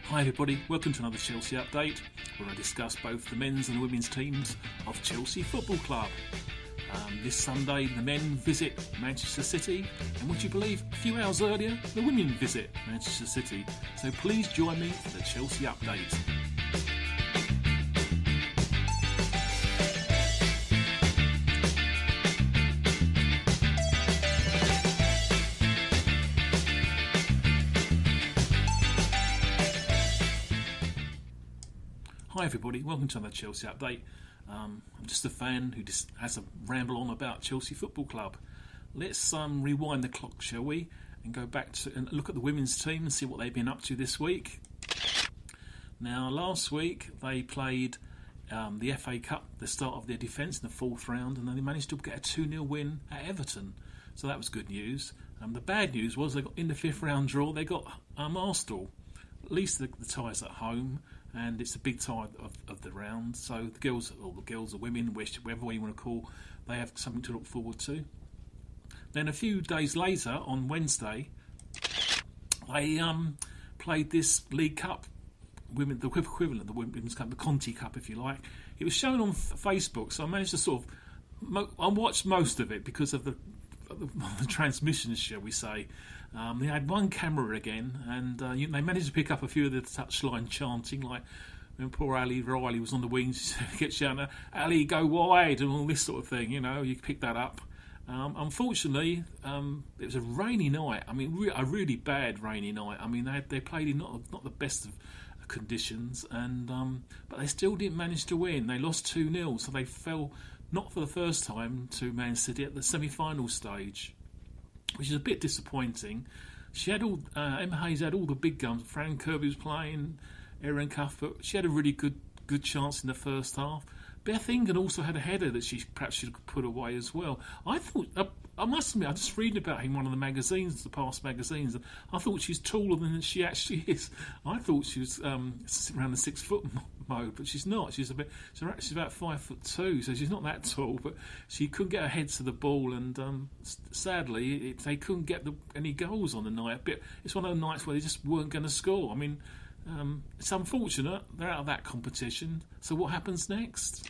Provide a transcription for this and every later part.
Hi everybody, welcome to another Chelsea update where I discuss both the men's and the women's teams of Chelsea Football Club. This Sunday the men visit Manchester City, and would you believe a few hours earlier the women visit Manchester City. So please join me for the Chelsea update. Hi everybody, welcome to another Chelsea update. I'm just a fan who just has a ramble on about Chelsea Football Club. Let's rewind the clock, shall we, and go back to and look at the women's team and see what they've been up to this week. Now, last week they played the FA Cup, the start of their defence in the fourth round, and then they managed to get a 2-0 win at Everton. So that was good news. The bad news was they got in the fifth round draw. They got Arsenal. At least the tie's at home, and it's a big tie of the round. So the girls, or women, whatever way you want to call, they have something to look forward to. Then a few days later, on Wednesday, they played this League Cup, the equivalent of the Women's Cup, the Conti Cup, if you like. It was shown on Facebook, so I managed to I watched most of it because of the transmissions, shall we say. They had one camera again, and they managed to pick up a few of the touchline chanting, like when poor Ali Riley was on the wings, he kept shouting, "Ali, go wide," and all this sort of thing. You know, you pick that up. Unfortunately, it was a rainy night. I mean, a really bad rainy night. I mean, they played in not the best of conditions, and but they still didn't manage to win. They lost 2-0, so they fell, not for the first time, to Man City at the semi-final stage, which is a bit disappointing. She had Emma Hayes had all the big guns. Fran Kirby was playing, Erin Cuthbert. She had a really good chance in the first half. Beth England also had a header that she perhaps should have put away as well. I thought, I must admit, I just reading about him in one of the magazines, the past magazines, and I thought she's taller than she actually is. I thought she was around the 6 foot mode, but she's not. She's about 5'2", so she's not that tall. But she couldn't get her head to the ball, and sadly, they couldn't get any goals on the night. It's one of those nights where they just weren't going to score. I mean, it's unfortunate they're out of that competition. So what happens next?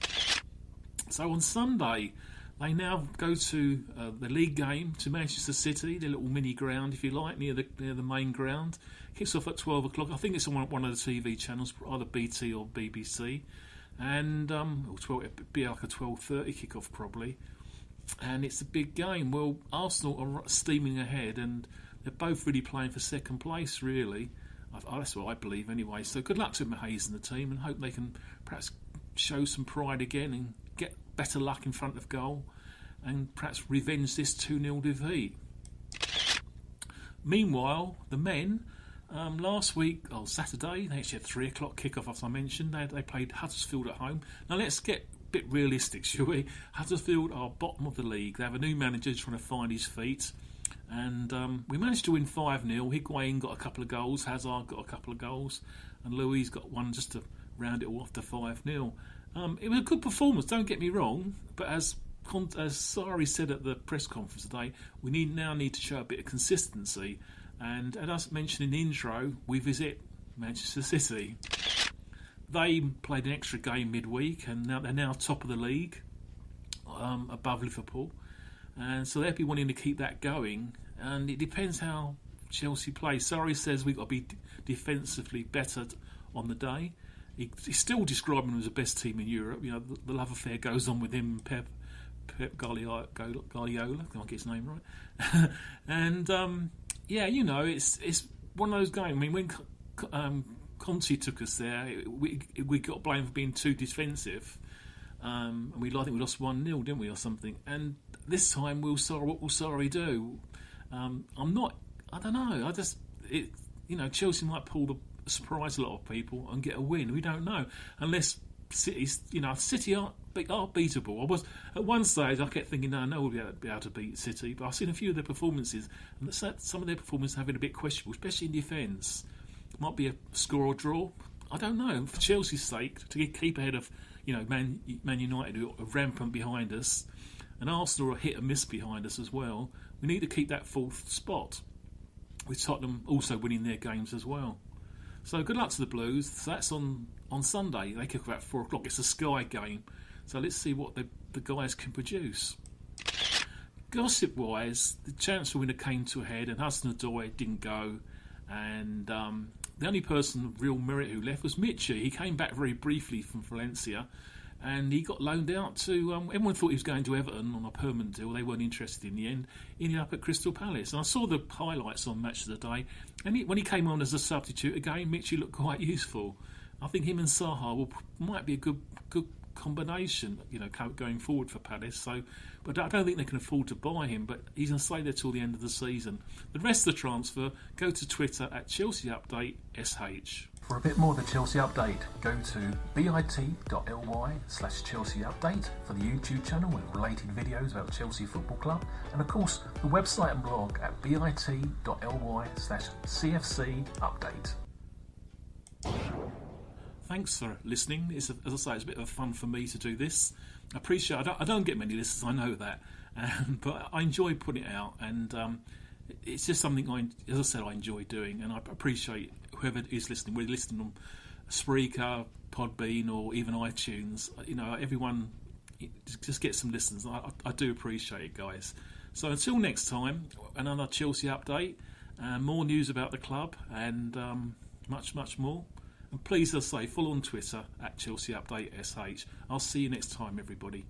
So on Sunday, they now go to the league game to Manchester City, their little mini ground, if you like, near the main ground. Kicks off at 12 o'clock. I think it's on one of the TV channels, either BT or BBC. And it'd be like a 12:30 kick-off probably. And it's a big game. Well, Arsenal are steaming ahead, and they're both really playing for second place, really. That's what I believe anyway. So good luck to Hayes and the team, and hope they can perhaps show some pride again and get better luck in front of goal, and perhaps revenge this 2-0 defeat. Meanwhile, the men, last week, Saturday, they actually had 3 o'clock kick-off, as I mentioned. They played Huddersfield at home. Now let's get a bit realistic, shall we? Huddersfield are bottom of the league. They have a new manager trying to find his feet. And we managed to win 5-0. Higuain got a couple of goals, Hazard got a couple of goals, and Louise got one just to round it all off to 5-0. It was a good performance, don't get me wrong, but as Sari said at the press conference today, we now need to show a bit of consistency. And as I mentioned in the intro, we visit Manchester City. They played an extra game midweek, and they're now top of the league, above Liverpool. And so they'll be wanting to keep that going. And it depends how Chelsea play. Sarri says we've got to be defensively better on the day. He's still describing them as the best team in Europe. You know, the love affair goes on with him, Pep Guardiola. Can't get his name right. And it's one of those games. I mean, when Conte took us there, we got blamed for being too defensive. And I think we lost 1-0, didn't we, or something? And this time, what will Sarri do? I don't know. Chelsea might surprise a lot of people and get a win. We don't know, unless City aren't beatable. At one stage I kept thinking, no, we'll be able to beat City, but I've seen a few of their performances, and some of their performances have been a bit questionable, especially in defence. Might be a score or draw. I don't know. For Chelsea's sake, to keep ahead of Man United, who are rampant behind us, and Arsenal are hit and miss behind us as well, we need to keep that fourth spot, with Tottenham also winning their games as well. So good luck to the Blues. So that's on Sunday. They kick off at 4 o'clock. It's a Sky game. So let's see what the guys can produce. Gossip-wise, the Chancellor winner came to a head and Hudson-Odoi didn't go. And the only person of real merit who left was Mitchie. He came back very briefly from Valencia and he got loaned out to... everyone thought he was going to Everton on a permanent deal. They weren't interested in the end. He ended up at Crystal Palace. And I saw the highlights on Match of the Day. And when he came on as a substitute again, Mitchie looked quite useful. I think him and Saha might be a good combination, going forward for Palace. So, but I don't think they can afford to buy him. But he's going to stay there till the end of the season. The rest of the transfer, go to Twitter at Chelsea Update SH. For a bit more of the Chelsea Update, go to bit.ly/Chelsea Update for the YouTube channel with related videos about Chelsea Football Club, and of course the website and blog at bit.ly/CFC Update. Thanks for listening. As I say, it's a bit of fun for me to do this. I appreciate. I don't get many listeners. I know that, but I enjoy putting it out, and it's just something as I said, I enjoy doing, and I appreciate whoever is listening. Whether listening on Spreaker, Podbean, or even iTunes. Everyone just get some listens. I do appreciate it, guys. So until next time, another Chelsea update, more news about the club, and much more. And please, as I say, follow on Twitter at Chelsea Update SH. I'll see you next time, everybody.